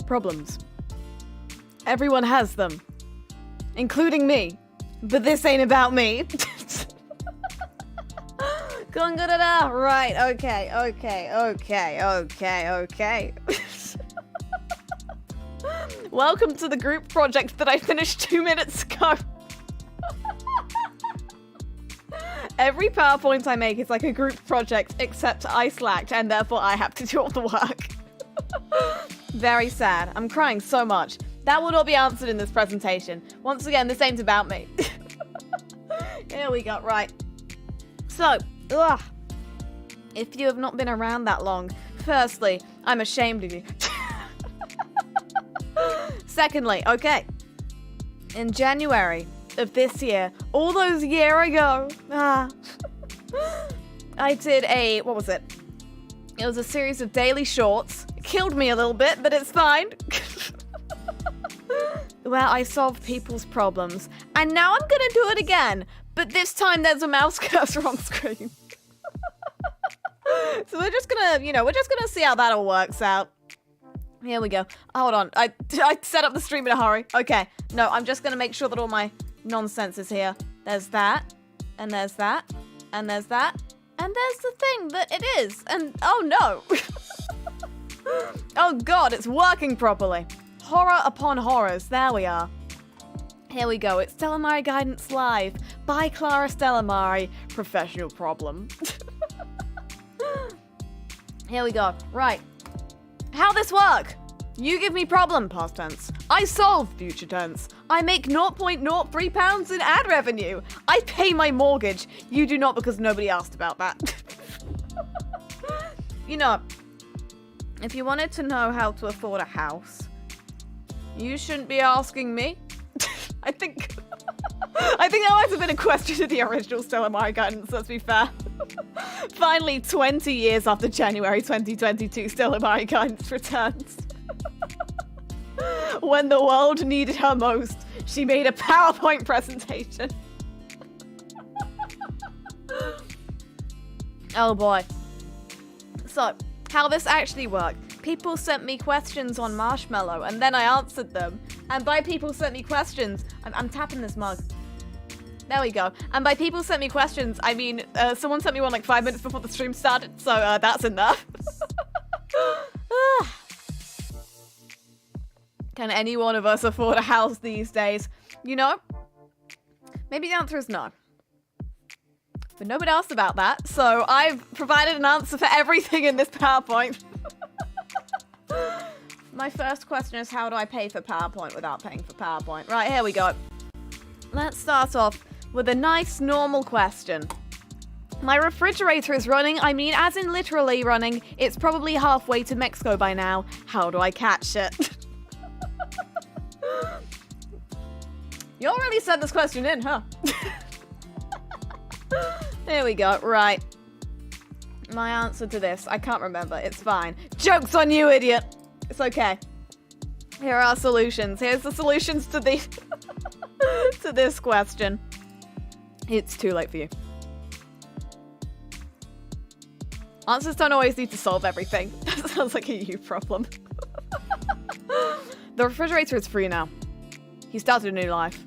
Problems. Everyone has them. Including me. But this ain't about me. KonClara. Right, okay. Welcome to the group project that I finished 2 minutes ago. Every PowerPoint I make is like a group project, except I slacked, and therefore I have to do all the work. Very sad. I'm crying so much. That will not be answered in this presentation. Once again, this ain't about me. Here we go, right. So, if you have not been around that long, firstly, I'm ashamed of you. Secondly, okay, in January of this year, all those year ago, I did what was it? It was a series of daily shorts. It killed me a little bit, but it's fine. Where I solved people's problems. And now I'm gonna do it again, but this time there's a mouse cursor on screen. So we're just gonna, we're just gonna see how that all works out. Here we go. Hold on. I set up the stream in a hurry. Okay. No, I'm just gonna make sure that all my nonsense is here. There's that. And there's that. And there's that. And there's the thing that it is. And oh no. Oh god, it's working properly. Horror upon horrors. There we are. Here we go. It's Stellamari Guidance Live by Clara Stellamari. Professional problem. Here we go. Right. How this work? You give me problem, past tense. I solve, future tense. I make 0.03 pounds in ad revenue. I pay my mortgage. You do not, because nobody asked about that. If you wanted to know how to afford a house, you shouldn't be asking me. I think that might have been a question to the original Stellamari Guidance, let's be fair. Finally, 20 years after January 2022, Stellamari Guidance returns. When the world needed her most, she made a PowerPoint presentation. Oh boy. So, how this actually worked. People sent me questions on Marshmallow, and then I answered them. And by people sent me questions, I'm tapping this mug. There we go. And by people sent me questions, I mean, someone sent me one like 5 minutes before the stream started, so that's enough. Can any one of us afford a house these days? Maybe the answer is no. But nobody asked about that, so I've provided an answer for everything in this PowerPoint. My first question is, how do I pay for PowerPoint without paying for PowerPoint? Right, here we go. Let's start off with a nice, normal question. My refrigerator is running, I mean, as in literally running. It's probably halfway to Mexico by now. How do I catch it? You all really sent this question in, huh? There we go, right. My answer to this, I can't remember, it's fine. Joke's on you, idiot! It's okay. Here are solutions. Here's the solutions to the to this question. It's too late for you. Answers don't always need to solve everything. That sounds like a you problem. The refrigerator is free now. He started a new life.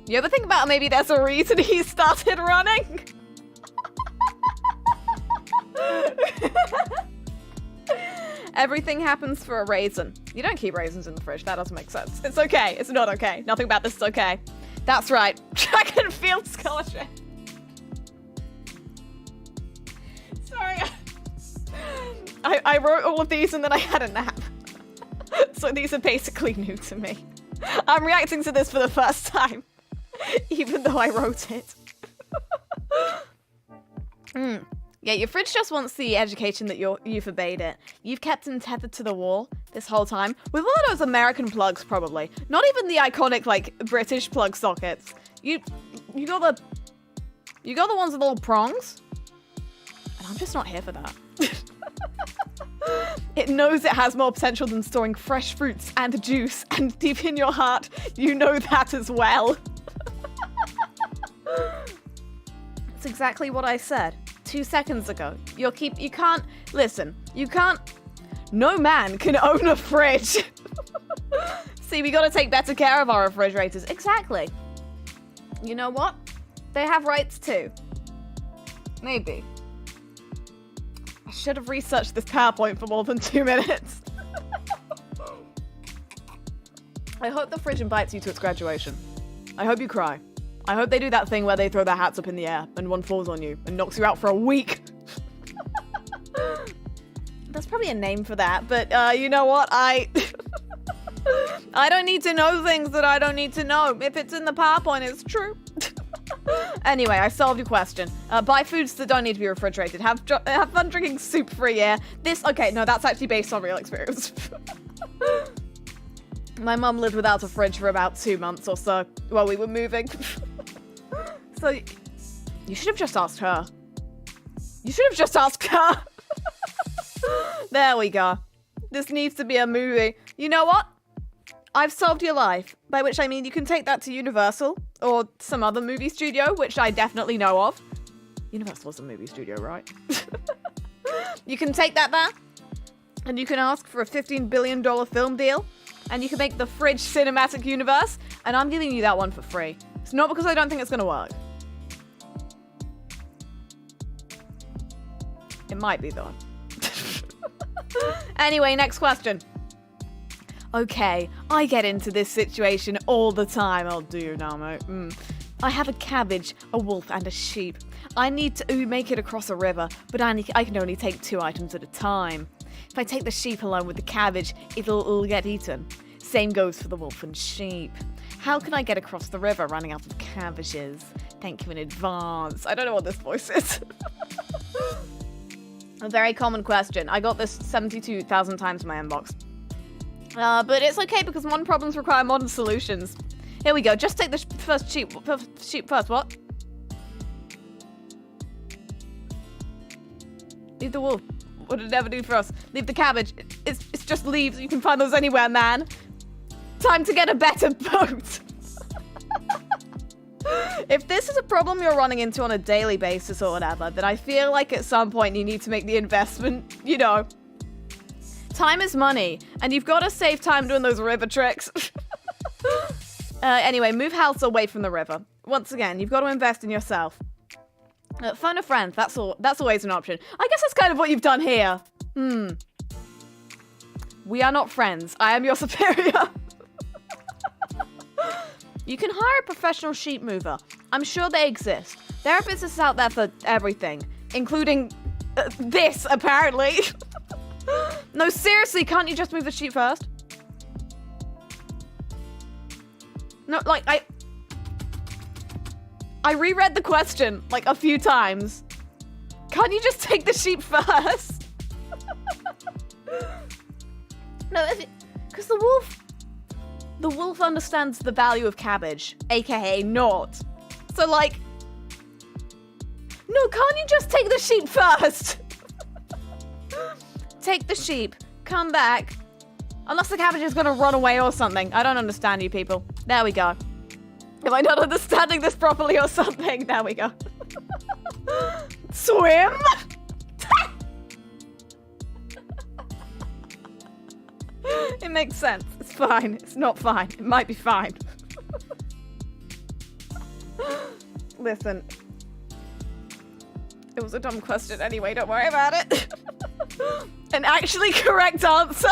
You ever think about maybe there's a reason he started running? Everything happens for a reason. You don't keep raisins in the fridge. That doesn't make sense. It's okay. It's not okay. Nothing about this is okay. That's right. Track and field scholarship. Sorry. I wrote all of these and then I had a nap. So these are basically new to me. I'm reacting to this for the first time. Even though I wrote it. Yeah, your fridge just wants the education that you forbade it. You've kept him tethered to the wall this whole time. With one of those American plugs, probably. Not even the iconic, like, British plug sockets. You got the ones with little prongs? And I'm just not here for that. It knows it has more potential than storing fresh fruits and juice, and deep in your heart, you know that as well. It's exactly what I said 2 seconds ago. You can't, listen, you can't, no man can own a fridge. See, we gotta take better care of our refrigerators. Exactly. You know what? They have rights too. Maybe. I should have researched this PowerPoint for more than 2 minutes. I hope the fridge invites you to its graduation. I hope you cry. I hope they do that thing where they throw their hats up in the air and one falls on you and knocks you out for a week. There's probably a name for that, but you know what? I don't need to know things that I don't need to know. If it's in the PowerPoint, it's true. Anyway, I solved your question. Buy foods that don't need to be refrigerated. Have fun drinking soup for a year. Okay, no, that's actually based on real experience. My mum lived without a fridge for about 2 months or so while we were moving. So, you should have just asked her. You should have just asked her. There we go. This needs to be a movie. You know what? I've solved your life. By which I mean you can take that to Universal or some other movie studio, which I definitely know of. Universal's a movie studio, right? You can take that there and you can ask for a $15 billion film deal and you can make the fridge cinematic universe and I'm giving you that one for free. It's not because I don't think it's going to work. It might be though. Anyway, next question. Okay, I get into this situation all the time. Oh, do you now, mate? I have a cabbage, a wolf, and a sheep. I need to make it across a river, but I can only take 2 items at a time. If I take the sheep along with the cabbage, it'll get eaten. Same goes for the wolf and sheep. How can I get across the river running out of cabbages? Thank you in advance. I don't know what this voice is. A very common question. I got this 72,000 times in my inbox. But it's okay because modern problems require modern solutions. Here we go. Just take the first sheep first. What? Leave the wolf. What did it ever do for us? Leave the cabbage. It's just leaves. You can find those anywhere, man. Time to get a better boat. If this is a problem you're running into on a daily basis or whatever, then I feel like at some point you need to make the investment, you know. Time is money, and you've got to save time doing those river tricks. Anyway, move house away from the river. Once again, you've got to invest in yourself. Phone a friend, that's always an option. I guess that's kind of what you've done here. We are not friends. I am your superior. You can hire a professional sheep mover. I'm sure they exist. There are businesses out there for everything, including this, apparently. No, seriously, can't you just move the sheep first? No, like, I reread the question, like, a few times. Can't you just take the sheep first? No, because the wolf understands the value of cabbage, aka not. So, like, no, can't you just take the sheep first? Take the sheep, come back. Unless the cabbage is gonna run away or something. I don't understand you people. There we go. Am I not understanding this properly or something? There we go. Swim? It makes sense. It's fine. It's not fine. It might be fine. Listen. It was a dumb question anyway. Don't worry about it. An actually correct answer.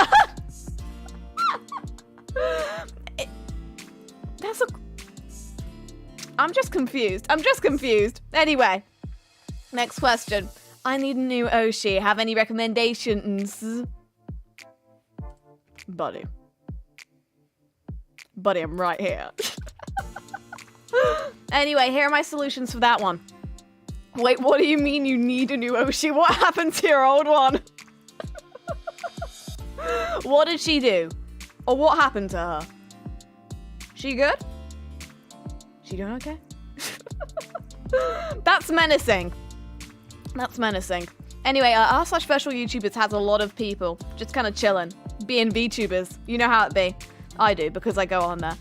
I'm just confused. Anyway, next question. I need a new Oshi. Have any recommendations? Buddy, I'm right here. Anyway, here are my solutions for that one. Wait, what do you mean you need a new Oshi? What happened to your old one? What did she do? Or what happened to her? She good? She doing okay? That's menacing. Anyway, our slash special YouTubers has a lot of people just kind of chilling, being VTubers. You know how it be. I do, because I go on there.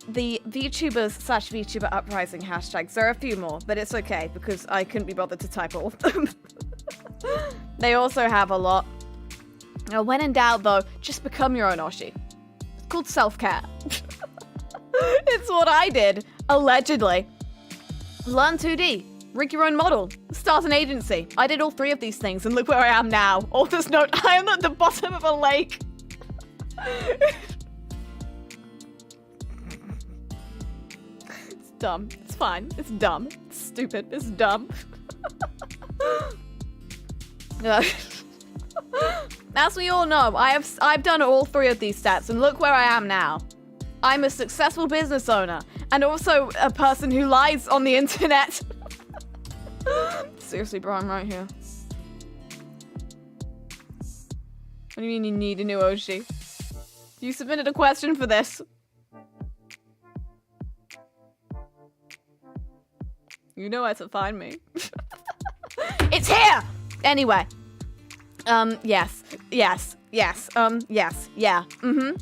The VTubers slash VTuber uprising hashtags, there are a few more, but it's okay, because I couldn't be bothered to type all of them. They also have a lot. Now, when in doubt, though, just become your own Oshi. called self-care. It's what I did, allegedly. Learn 2D. Rig your own model. Start an agency. I did all 3 of these things, and look where I am now. Author's note, I am at the bottom of a lake. It's dumb. It's fine. It's dumb. It's stupid. It's dumb. As we all know, I've done all 3 of these stats, and look where I am now. I'm a successful business owner, and also a person who lies on the internet. Seriously, bro, I'm right here. What do you mean you need a new OG? You submitted a question for this. You know where to find me. It's here! Anyway. Yes, yeah.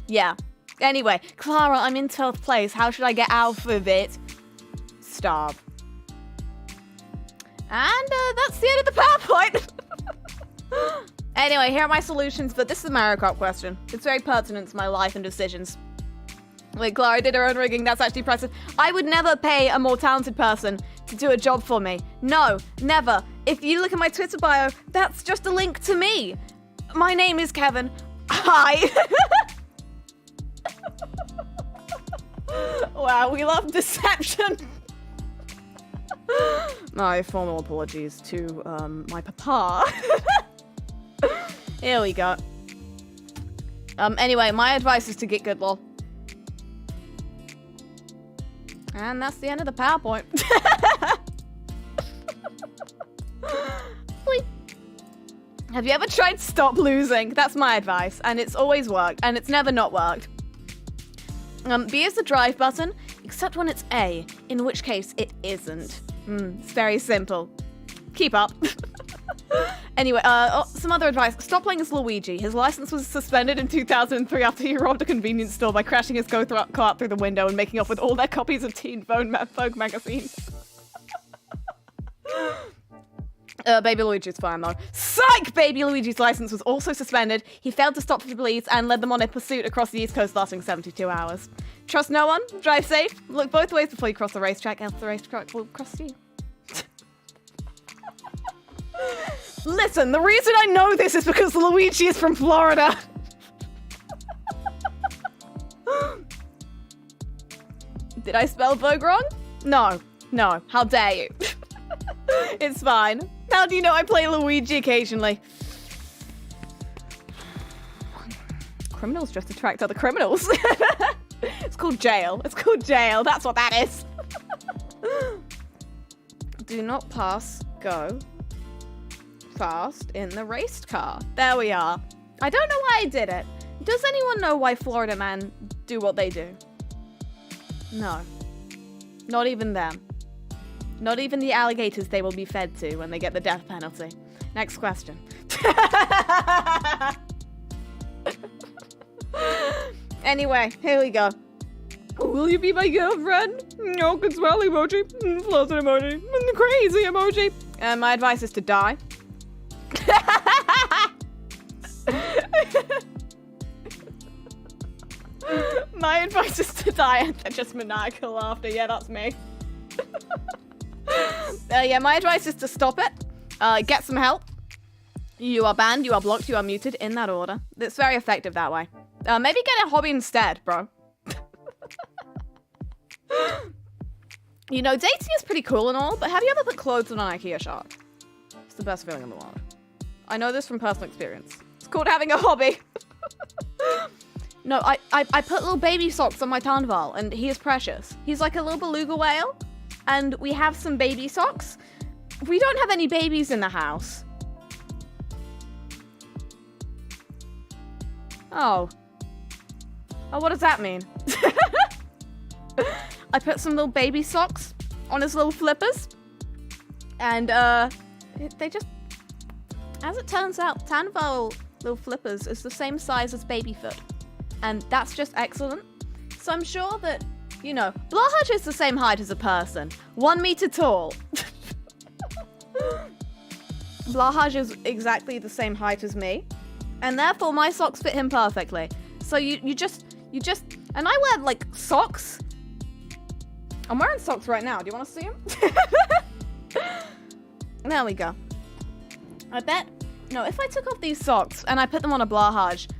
Yeah. Anyway, Clara, I'm in 12th place. How should I get out of it? Starve. And that's the end of the PowerPoint. Anyway, here are my solutions, but this is a Mario Kart question. It's very pertinent to my life and decisions. Wait, Clara did her own rigging. That's actually impressive. I would never pay a more talented person to do a job for me. No, never. If you look at my Twitter bio, that's just a link to me. My name is Kevin. Hi. Wow, we love deception. My formal apologies to my papa. Here we go. Anyway, my advice is to get good, lol. And that's the end of the PowerPoint. Have you ever tried stop losing? That's my advice, and it's always worked, and it's never not worked. B is the drive button, except when it's A, in which case it isn't. It's very simple. Keep up. Anyway, some other advice. Stop playing as Luigi. His license was suspended in 2003 after he robbed a convenience store by crashing his go-kart through the window and making off with all their copies of Teen Vogue magazine. Baby Luigi's fine though. Psych! Baby Luigi's license was also suspended. He failed to stop for the police and led them on a pursuit across the East Coast lasting 72 hours. Trust no one. Drive safe. Look both ways before you cross the racetrack, else the racetrack will cross you. Listen, the reason I know this is because Luigi is from Florida. Did I spell Vogue wrong? No. How dare you? It's fine. How do you know I play Luigi occasionally? Criminals just attract other criminals. It's called jail. That's what that is. Do not pass go fast in the raced car. There we are. I don't know why I did it. Does anyone know why Florida men do what they do? No. Not even them. Not even the alligators they will be fed to when they get the death penalty. Next question. Anyway, here we go. Will you be my girlfriend? No, good smile emoji. Flustered emoji. Crazy emoji. My advice is to die. My advice is to die and then just maniacal laughter. Yeah, that's me. Yeah, my advice is to stop it. Get some help. You are banned, you are blocked, you are muted, in that order. It's very effective that way. Maybe get a hobby instead, bro. You know, dating is pretty cool and all, but have you ever put clothes on an IKEA shop? It's the best feeling in the world. I know this from personal experience. It's called having a hobby. No, I put little baby socks on my Tanval, and he is precious. He's like a little beluga whale, and we have some baby socks. We don't have any babies in the house. Oh, what does that mean? I put some little baby socks on his little flippers, and they just, as it turns out, Tanval little flippers is the same size as babyfoot, and that's just excellent. So I'm sure that, you know, Blahaj is the same height as a person, 1 meter tall. Blahaj is exactly the same height as me, and therefore my socks fit him perfectly. So you just You just, and I wear like socks. I'm wearing socks right now. Do you want to see them? There we go. I bet, no, if I took off these socks and I put them on a blahage,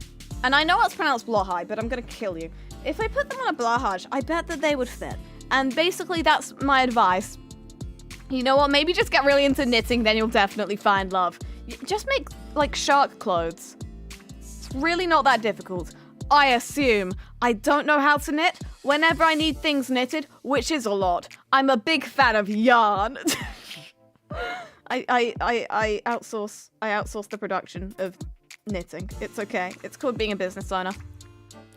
and I know it's pronounced blahai, but I'm gonna kill you. If I put them on a blahage, I bet that they would fit. And basically that's my advice. You know what, maybe just get really into knitting, then you'll definitely find love. Just make like shark clothes. It's really not that difficult. I assume. I don't know how to knit. Whenever I need things knitted, which is a lot, I'm a big fan of yarn. I outsource the production of knitting. It's okay. It's called being a business owner.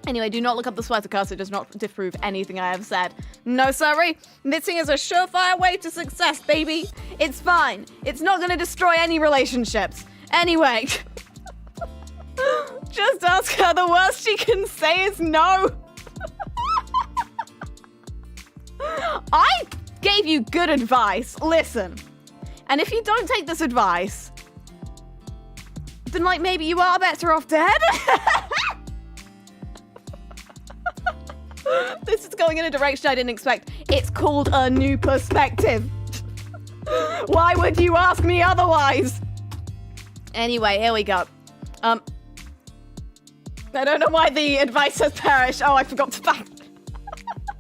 Anyway, do not look up the sweater curse. It does not disprove anything I have said. No, sorry. Knitting is a surefire way to success, baby. It's fine. It's not going to destroy any relationships. Anyway. Just ask her. The worst she can say is no. I gave you good advice. Listen. And if you don't take this advice, then like maybe you are better off dead. This is going in a direction I didn't expect. It's called a new perspective. Why would you ask me otherwise? Anyway, here we go. I don't know why the advice has perished. Oh, I forgot to back.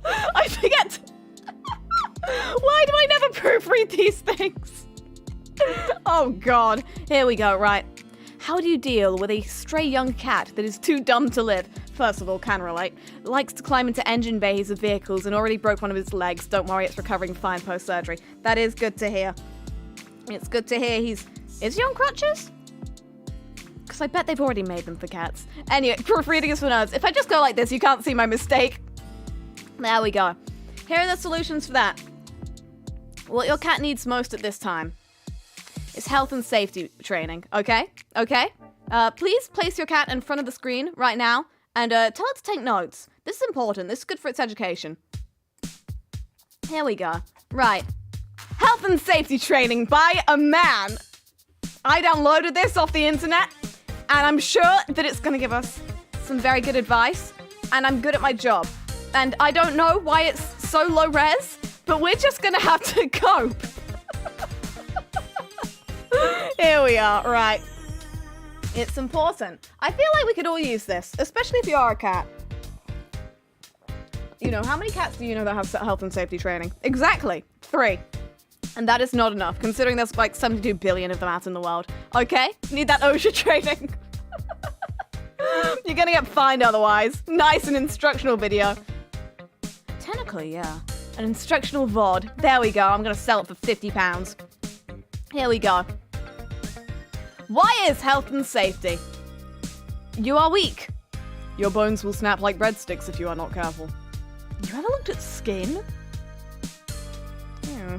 I forget. Why do I never proofread these things? Oh God. Here we go, right. How do you deal with a stray young cat that is too dumb to live? First of all, can relate. Likes to climb into engine bays of vehicles and already broke one of his legs. Don't worry, it's recovering fine post-surgery. That is good to hear. It's good to hear is he on crutches? Because I bet they've already made them for cats. Anyway, proofreading is for nerds. If I just go like this, you can't see my mistake. There we go. Here are the solutions for that. What your cat needs most at this time is health and safety training, okay? Okay? Please place your cat in front of the screen right now and tell it to take notes. This is important. This is good for its education. Here we go. Right. Health and safety training by a man. I downloaded this off the internet, and I'm sure that it's going to give us some very good advice, and I'm good at my job. And I don't know why it's so low res, but we're just going to have to cope. Here we are, right. It's important. I feel like we could all use this, especially if you are a cat. You know, how many cats do you know that have health and safety training? Exactly, 3. And that is not enough, considering there's like 72 billion of them out in the world. Okay, need that OSHA training. You're gonna get fined otherwise. Nice, an instructional video. Technically, yeah. An instructional VOD. There we go, I'm gonna sell it for £50. Here we go. Why is health and safety? You are weak. Your bones will snap like breadsticks if you are not careful. You ever looked at skin? Yeah.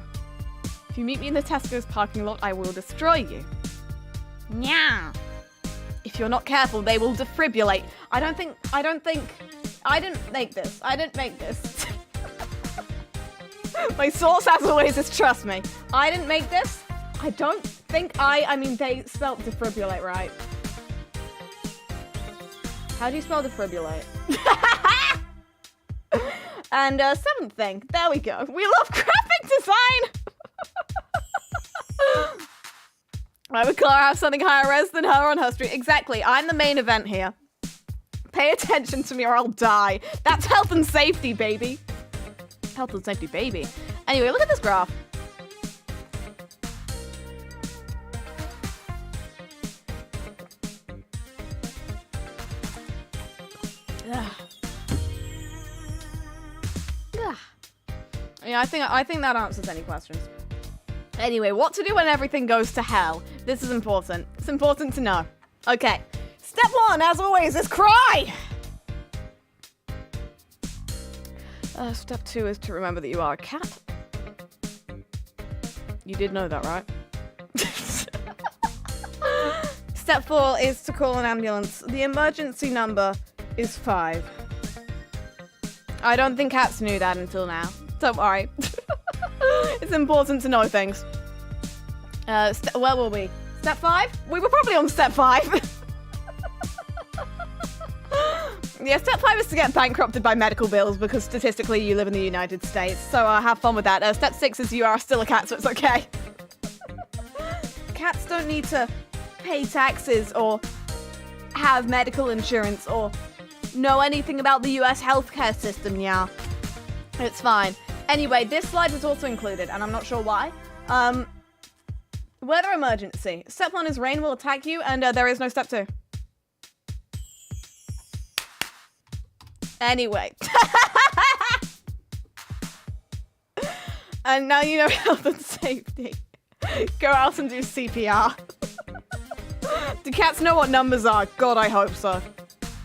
If you meet me in the Tesco's parking lot, I will destroy you. Yeah. If you're not careful, they will defibrillate. I didn't make this. I didn't make this. My source, as always, is trust me. I didn't make this. I don't think I mean, they spelled defibrillate right. How do you spell defibrillate? And seventh thing, there we go. We love graphic design! Why would Clara have something higher res than her on her street? Exactly, I'm the main event here. Pay attention to me or I'll die. That's health and safety, baby. Health and safety, baby. Anyway, look at this graph. Yeah, I think that answers any questions. Anyway, what to do when everything goes to hell? This is important. It's important to know. Okay. Step 1, as always, is cry! Step 2 is to remember that you are a cat. You did know that, right? Step 4 is to call an ambulance. The emergency number is 5. I don't think cats knew that until now. Don't worry. It's important to know things. Where were we? Step 5? We were probably on step 5. Yeah, step 5 is to get bankrupted by medical bills because statistically you live in the United States. So have fun with that. Step 6 is you are still a cat, so it's okay. Cats don't need to pay taxes or have medical insurance or know anything about the US healthcare system, yeah. It's fine. Anyway, this slide was also included, and I'm not sure why. Weather emergency. Step 1 is rain will attack you, and there is no step 2. Anyway. And now you know health and safety. Go out and do CPR. Do cats know what numbers are? God, I hope so.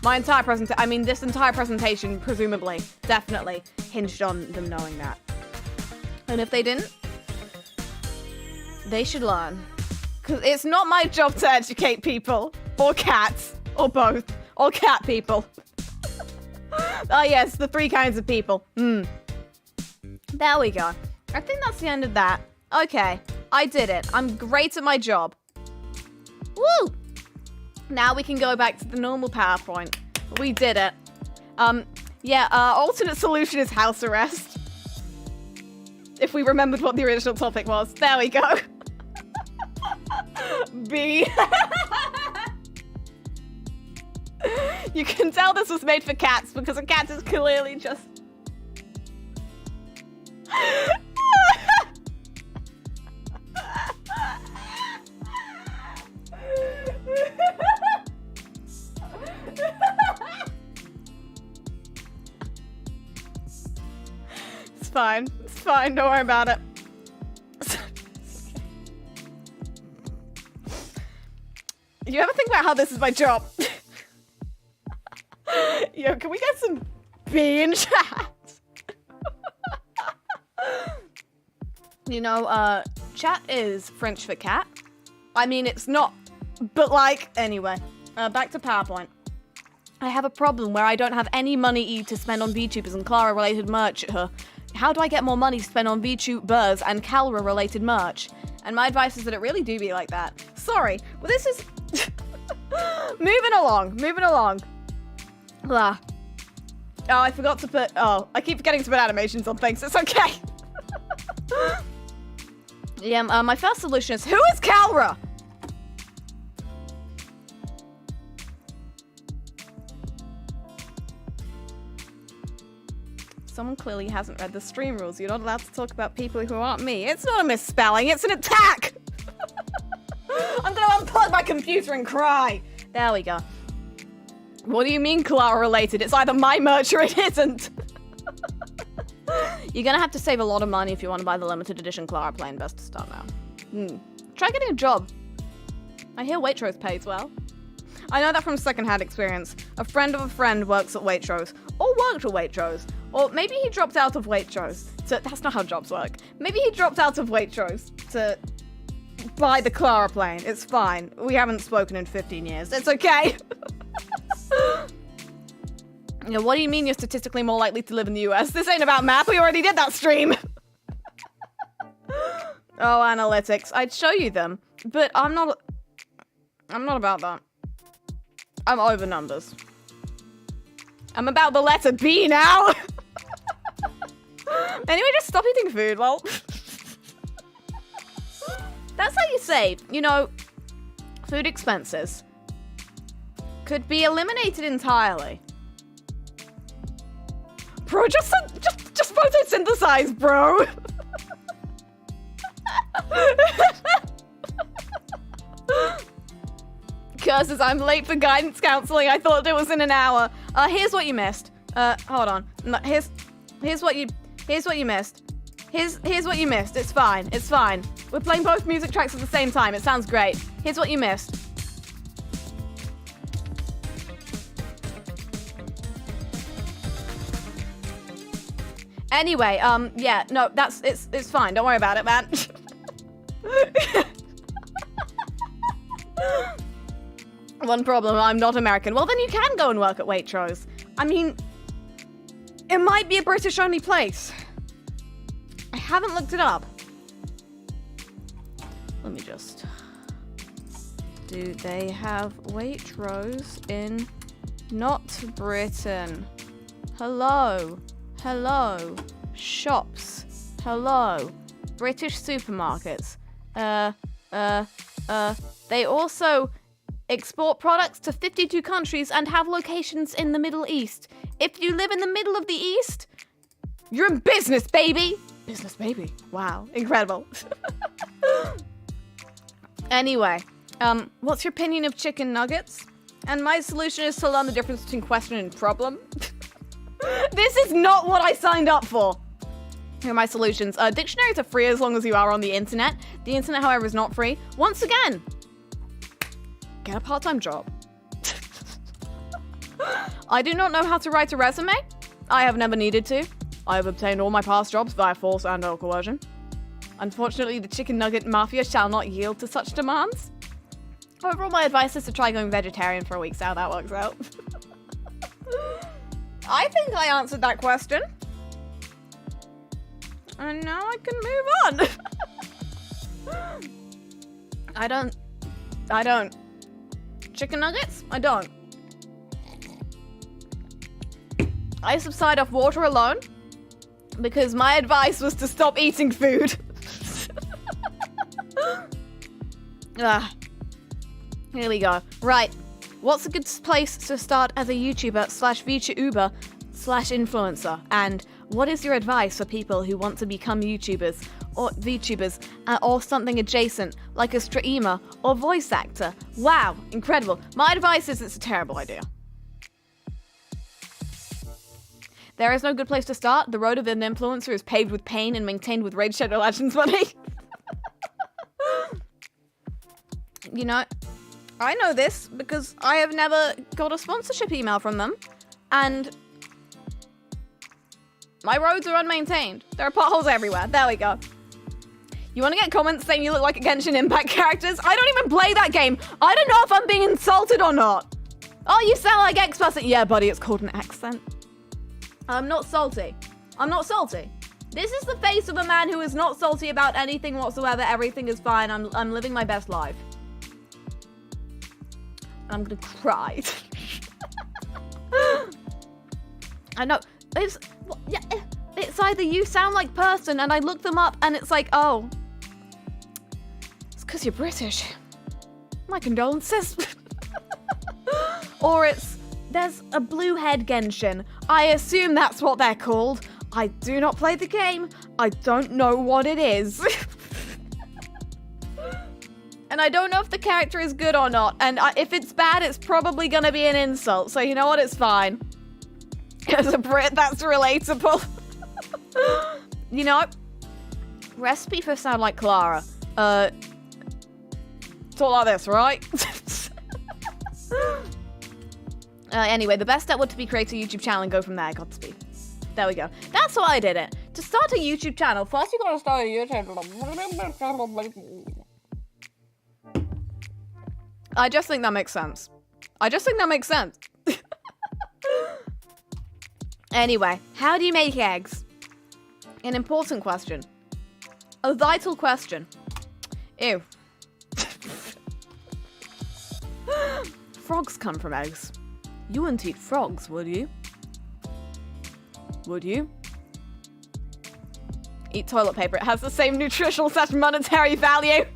This entire presentation, presumably, definitely, hinged on them knowing that. And if they didn't, they should learn. Because it's not my job to educate people, or cats, or both, or cat people. Oh yes, the 3 kinds of people. There we go. I think that's the end of that. Okay, I did it. I'm great at my job. Woo! Now we can go back to the normal PowerPoint. We did it. Alternate solution is house arrest. If we remembered what the original topic was. There we go. B. You can tell this was made for cats because a cat is clearly just... It's fine. It's fine. Don't worry about it. You ever think about how this is my job? Yo, can we get some B in chat? You know, chat is French for cat. I mean, it's not, but like, anyway. Back to PowerPoint. I have a problem where I don't have any money to spend on VTubers and Clara-related merch. How do I get more money to spend on VTubers and Clara-related merch? And my advice is that it really do be like that. Sorry, well this is... moving along. Blah. Oh, I forgot to put... Oh, I keep forgetting to put animations on things. It's okay. Yeah, my first solution is... Who is Clara? Someone clearly hasn't read the stream rules. You're not allowed to talk about people who aren't me. It's not a misspelling, it's an attack! I'm gonna unplug my computer and cry. There we go. What do you mean Clara related? It's either my merch or it isn't. You're gonna have to save a lot of money if you want to buy the limited edition Clara plane. Best to start now. Try getting a job. I hear Waitrose pays well. I know that from secondhand experience. A friend of a friend works at Waitrose. Or worked at Waitrose. Or maybe he dropped out of Waitrose. That's not how jobs work. Maybe he dropped out of Waitrose to buy the Clara plane. It's fine. We haven't spoken in 15 years. It's okay. Yeah, what do you mean you're statistically more likely to live in the US? This ain't about math. We already did that stream. Oh, analytics. I'd show you them. But I'm not about that. I'm over numbers. I'm about the letter B now. Anyway, just stop eating food, lol. That's how you save. You know, food expenses could be eliminated entirely. Bro, just photosynthesize, bro. Curses, I'm late for guidance counseling. I thought it was in an hour. Here's what you missed. Hold on. No, here's what you missed. Here's what you missed. It's fine. It's fine. We're playing both music tracks at the same time. It sounds great. Here's what you missed. Anyway, yeah, no, it's fine. Don't worry about it, man. One problem, I'm not American. Well, then you can go and work at Waitrose. I mean, it might be a British-only place. I haven't looked it up. Let me just... Do they have Waitrose in Not Britain. Hello. Hello. Shops. Hello. British supermarkets. They also export products to 52 countries and have locations in the Middle East. If you live in the middle of the East, you're in business, baby. Business, baby. Wow. Incredible. Anyway, what's your opinion of chicken nuggets? And my solution is to learn the difference between question and problem. This is not what I signed up for. Here are my solutions. Dictionaries are free as long as you are on the internet. The internet, however, is not free. Once again, get a part-time job. I do not know how to write a resume. I have never needed to. I have obtained all my past jobs via force and/or coercion. Unfortunately, the chicken nugget mafia shall not yield to such demands. Overall, my advice is to try going vegetarian for a week, see how that works out. I think I answered that question. And now I can move on. I don't. Chicken nuggets? I don't. I subside off water alone because my advice was to stop eating food. Here we go. Right. What's a good place to start as a YouTuber / VTuber / influencer? And what is your advice for people who want to become YouTubers or VTubers or something adjacent like a streamer or voice actor? Wow, incredible. My advice is it's a terrible idea. There is no good place to start. The road of an influencer is paved with pain and maintained with Raid Shadow Legends money. You know, I know this because I have never got a sponsorship email from them, and my roads are unmaintained. There are potholes everywhere. There we go. You want to get comments saying you look like a Genshin Impact characters? I don't even play that game. I don't know if I'm being insulted or not. Oh, you sound like explicit. Yeah, buddy, it's called an accent. I'm not salty. I'm not salty. This is the face of a man who is not salty about anything whatsoever. Everything is fine. I'm living my best life. I'm gonna cry. I know. It's either you sound like person and I look them up and it's like, oh, it's because you're British. My condolences. Or there's a blue head Genshin. I assume that's what they're called. I do not play the game. I don't know what it is. And I don't know if the character is good or not. And if it's bad, it's probably gonna be an insult. So you know what? It's fine. As a Brit, that's relatable. You know, recipe for sound like Clara. It's all like this, right? Anyway, the best step would to be create a YouTube channel and go from there. Godspeed. There we go. That's why I did it. To start a YouTube channel, first you gotta start a YouTube channel. I just think that makes sense. Anyway, how do you make eggs? An important question. A vital question. Ew. Frogs come from eggs. You wouldn't eat frogs, would you? Would you? Eat toilet paper. It has the same nutritional / monetary value.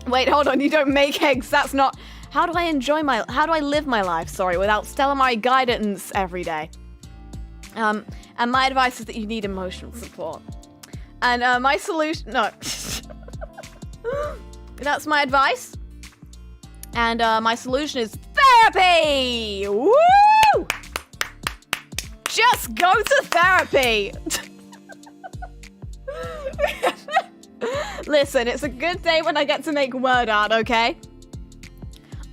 Wait, hold on. You don't make eggs. That's not... How do I live my life, without Stellamari guidance every day? And my advice is that you need emotional support. And my solution... No. That's my advice. And my solution is therapy! Woo! Just go to therapy! Listen, it's a good day when I get to make word art, okay?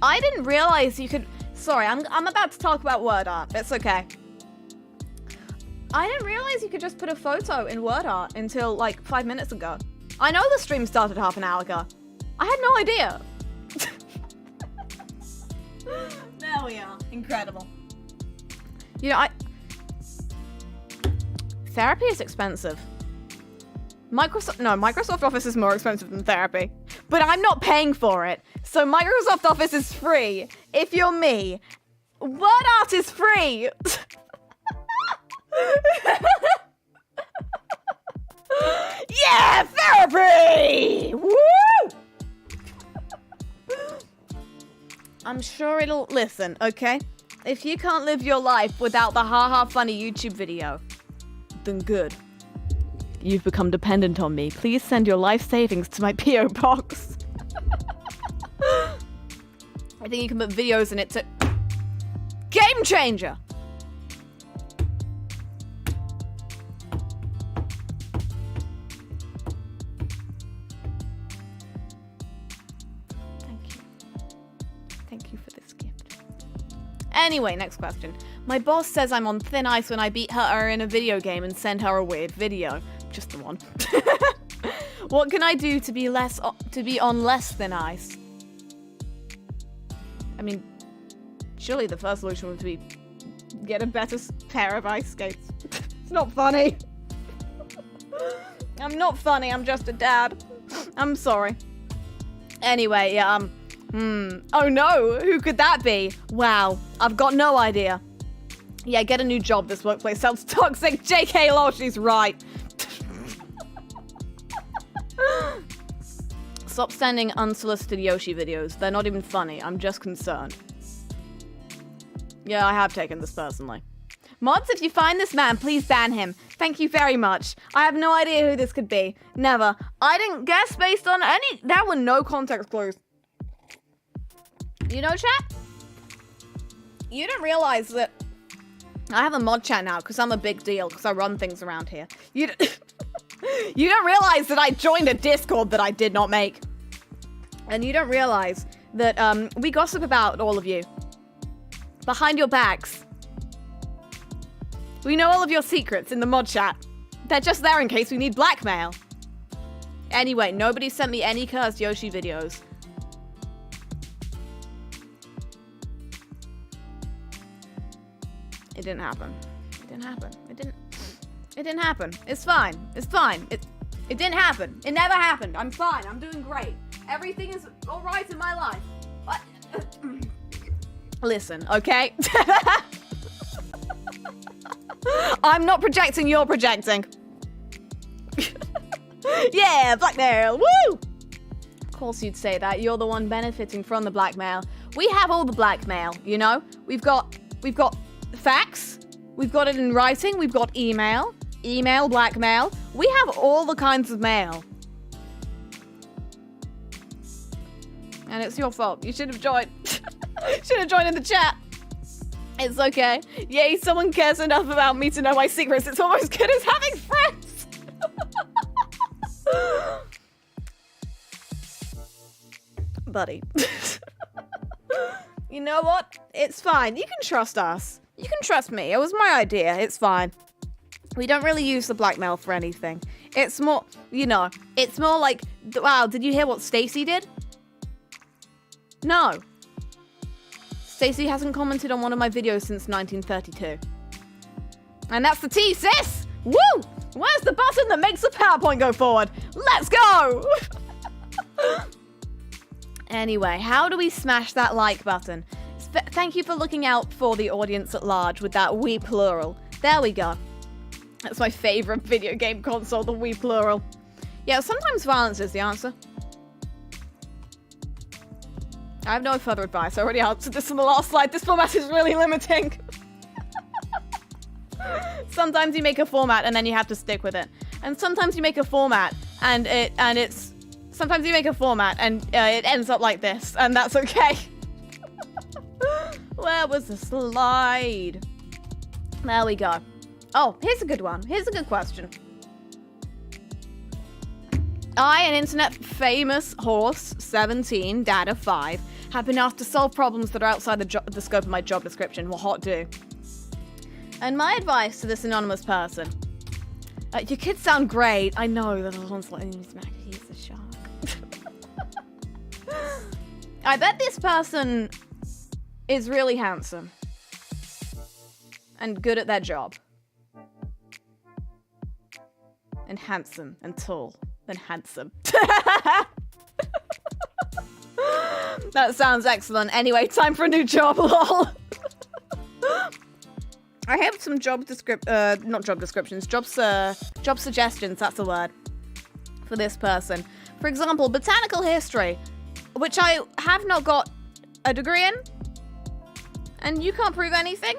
I didn't realize you could... Sorry, I'm about to talk about word art. It's okay. I didn't realize you could just put a photo in word art until, like, 5 minutes ago. I know the stream started half an hour ago. I had no idea. There we are. Incredible. You know, therapy is expensive. Microsoft Office is more expensive than therapy. But I'm not paying for it. So Microsoft Office is free. if you're me, word art is free. Yeah, therapy! Woo! I'm sure it'll listen, okay? If you can't live your life without the haha funny YouTube video, then good. You've become dependent on me. Please send your life savings to my P.O. box. I think you can put videos in it to... Game changer! Thank you for this gift. Anyway, next question. My boss says I'm on thin ice when I beat her in a video game and send her a weird video. Just the one. What can I do to be on less thin ice? I mean, surely the first solution would be get a better pair of ice skates. It's not funny. I'm not funny, I'm just a dad. I'm sorry. Anyway, yeah, oh no, who could that be? Wow, I've got no idea. Yeah, get a new job, this workplace sounds toxic. JK lol, she's right. Stop sending unsolicited Yoshi videos. They're not even funny, I'm just concerned. Yeah, I have taken this personally. Mods, if you find this man, please ban him. Thank you very much. I have no idea who this could be. Never. I didn't guess based on any... There were no context clues. You know, chat? You don't realize that... I have a mod chat now because I'm a big deal because I run things around here. You don't realize that I joined a Discord that I did not make. And you don't realize that we gossip about all of you. Behind your backs. We know all of your secrets in the mod chat. They're just there in case we need blackmail. Anyway, nobody sent me any cursed Yoshi videos. It didn't happen. It didn't happen. It didn't happen. It's fine. It's fine. It didn't happen. It never happened. I'm fine. I'm doing great. Everything is all right in my life. What? Listen, okay? I'm not projecting, you're projecting. Yeah, blackmail, woo! Of course you'd say that. You're the one benefiting from the blackmail. We have all the blackmail, you know? We've got facts. We've got it in writing. We've got email, blackmail. We have all the kinds of mail. And it's your fault. You should have joined. Should have joined in the chat. It's okay. Yay, someone cares enough about me to know my secrets. It's almost good as having friends. Buddy. You know what? It's fine. You can trust us. You can trust me. It was my idea. It's fine. We don't really use the blackmail for anything. It's more, you know, it's more like, wow, did you hear what Stacy did? No. Stacy hasn't commented on one of my videos since 1932. And that's the tea, sis! Woo! Where's the button that makes the PowerPoint go forward? Let's go! Anyway, how do we smash that like button? Thank you for looking out for the audience at large with that we plural. There we go. That's my favorite video game console, the we plural. Yeah, sometimes violence is the answer. I have no further advice. I already answered this in the last slide. This format is really limiting. Sometimes you make a format and then you have to stick with it. And sometimes you make a format and it's sometimes you make a format and it ends up like this, and that's okay. Where was the slide? There we go. Oh, here's a good one. Here's a good question. I, an internet famous horse, 17, dad of 5, have been asked to solve problems that are outside the scope of my job description. What do? And my advice to this anonymous person. Your kids sound great. I know that one's like, he's a shark. I bet this person is really handsome. And good at their job. And handsome and tall. And handsome. That sounds excellent. Anyway, time for a new job, lol. I have some job not job descriptions, job suggestions, that's the word, for this person. For example, botanical history, which I have not got a degree in, and you can't prove anything.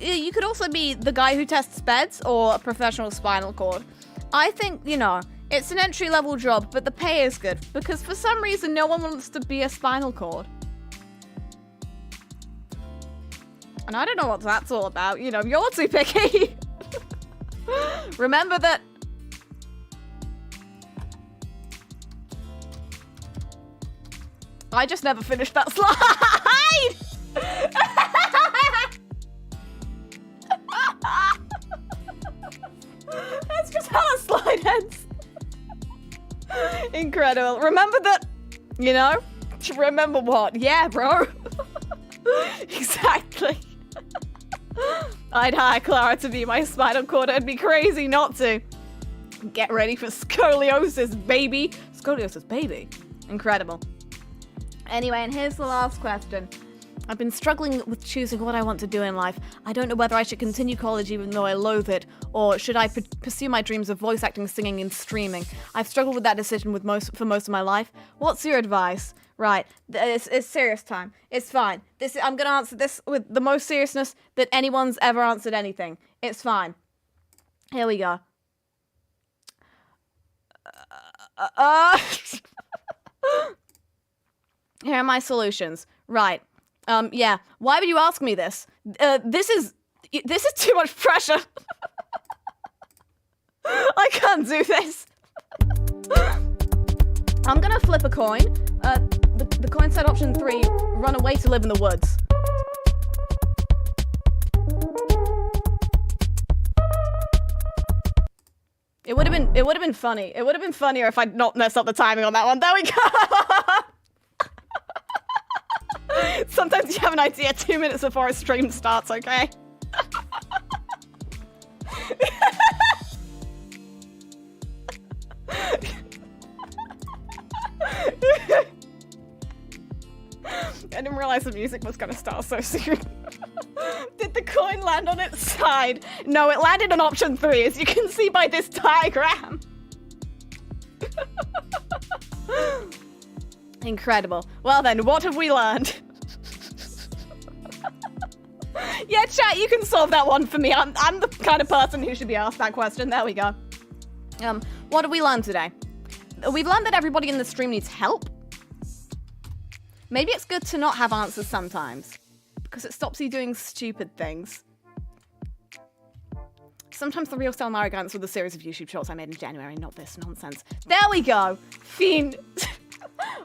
You could also be the guy who tests beds or a professional spinal cord. I think, you know, it's an entry-level job, but the pay is good, because for some reason no one wants to be a spinal cord. And I don't know what that's all about. You know, you're too picky. Remember that... I just never finished that slide! That's just how a slide ends. Incredible. Remember that, you know? Remember what? Yeah, bro. Exactly. I'd hire Clara to be my spinal cord. It'd be crazy not to. Get ready for scoliosis, baby. Scoliosis, baby. Incredible. Anyway, and here's the last question. I've been struggling with choosing what I want to do in life. I don't know whether I should continue college even though I loathe it, or should I pursue my dreams of voice acting, singing, and streaming. I've struggled with that decision for most of my life. What's your advice? Right, it's serious time. It's fine. I'm gonna answer this with the most seriousness that anyone's ever answered anything. It's fine. Here we go. Here are my solutions. Right. Yeah. Why would you ask me this? This is too much pressure. I can't do this. I'm gonna flip a coin. The coin said option 3, run away to live in the woods. It would have been funny. It would have been funnier if I'd not messed up the timing on that one. There we go. Sometimes you have an idea 2 minutes before a stream starts, okay? I didn't realize the music was gonna start so soon. Did the coin land on its side? No, it landed on option 3, as you can see by this diagram. Incredible. Well then, what have we learned? Yeah, chat, you can solve that one for me. I'm the kind of person who should be asked that question. There we go. What have we learned today? We've learned that everybody in the stream needs help. Maybe it's good to not have answers sometimes, because it stops you doing stupid things. Sometimes the real Stellamari guidance with a series of YouTube shorts I made in January, not this nonsense. There we go! Fiend!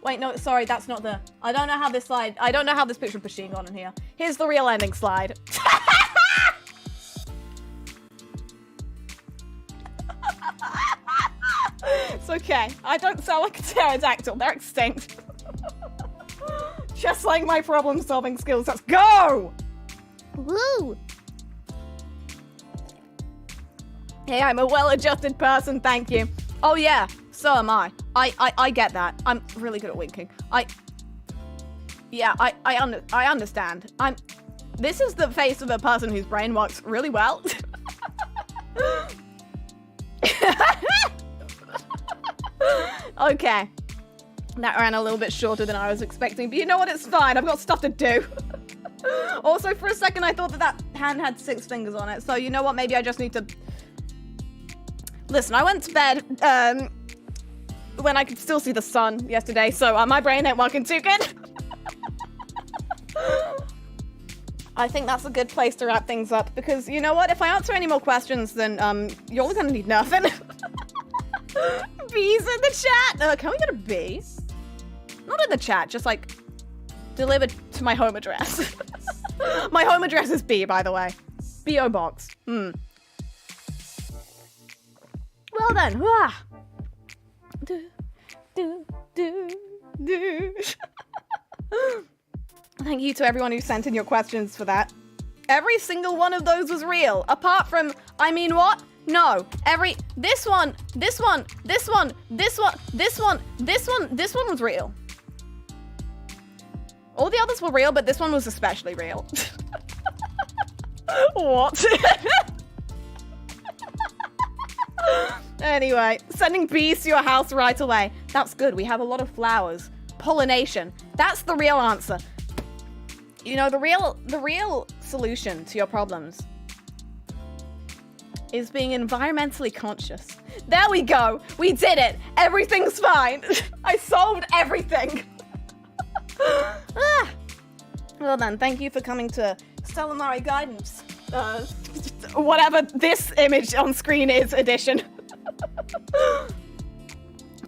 Wait, no, sorry, that's not the... I don't know how this picture of Machine got in here. Here's the real ending slide. It's okay. I don't sound like a pterodactyl. They're extinct. Just like my problem-solving skills. Let's go! Woo! Hey, I'm a well-adjusted person, thank you. Oh yeah, so am I. I get that. I'm really good at winking. I understand. This is the face of a person whose brain works really well. Okay. That ran a little bit shorter than I was expecting, but you know what? It's fine. I've got stuff to do. Also, for a second, I thought that hand had 6 fingers on it, so you know what? Maybe I just need to... Listen, I went to bed when I could still see the sun yesterday, so my brain ain't working too good. I think that's a good place to wrap things up, because you know what? If I answer any more questions, then you're all gonna need nothing. B's in the chat! Can we get a B? Not in the chat, just like delivered to my home address. My home address is B, by the way. B.O. Box. Well then. Thank you to everyone who sent in your questions for that. Every single one of those was real, apart from, I mean what? No, this one was real. All the others were real, but this one was especially real. What? Anyway, sending bees to your house right away. That's good. We have a lot of flowers. Pollination. That's the real answer. You know, the real solution to your problems is being environmentally conscious. There we go. We did it. Everything's fine. I solved everything. Well then, thank you for coming to Stellamari Guidance. Whatever this image on screen is edition.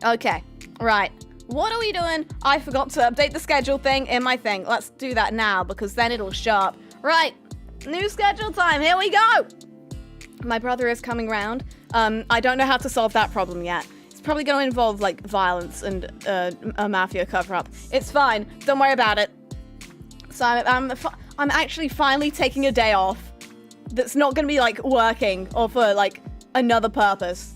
Okay, right. What are we doing? I forgot to update the schedule thing in my thing. Let's do that now because then it'll show up. Right, new schedule time. Here we go. My brother is coming round. I don't know how to solve that problem yet. It's probably going to involve like violence and a mafia cover-up. It's fine. Don't worry about it. So I'm actually finally taking a day off that's not going to be like working or for like another purpose.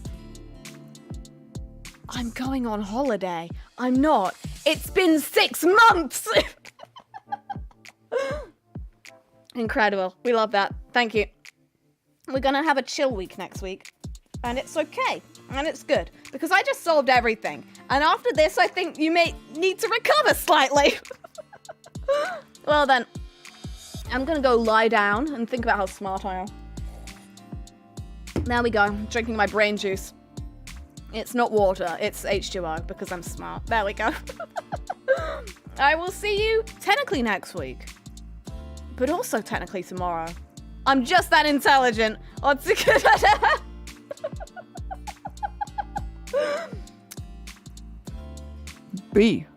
I'm going on holiday. I'm not. It's been 6 months. Incredible. We love that. Thank you. We're going to have a chill week next week. And it's okay. And it's good. Because I just solved everything. And after this, I think you may need to recover slightly. Well then, I'm going to go lie down and think about how smart I am. There we go. I'm drinking my brain juice. It's not water, it's H2O because I'm smart. There we go. I will see you technically next week, but also technically tomorrow. I'm just that intelligent. B.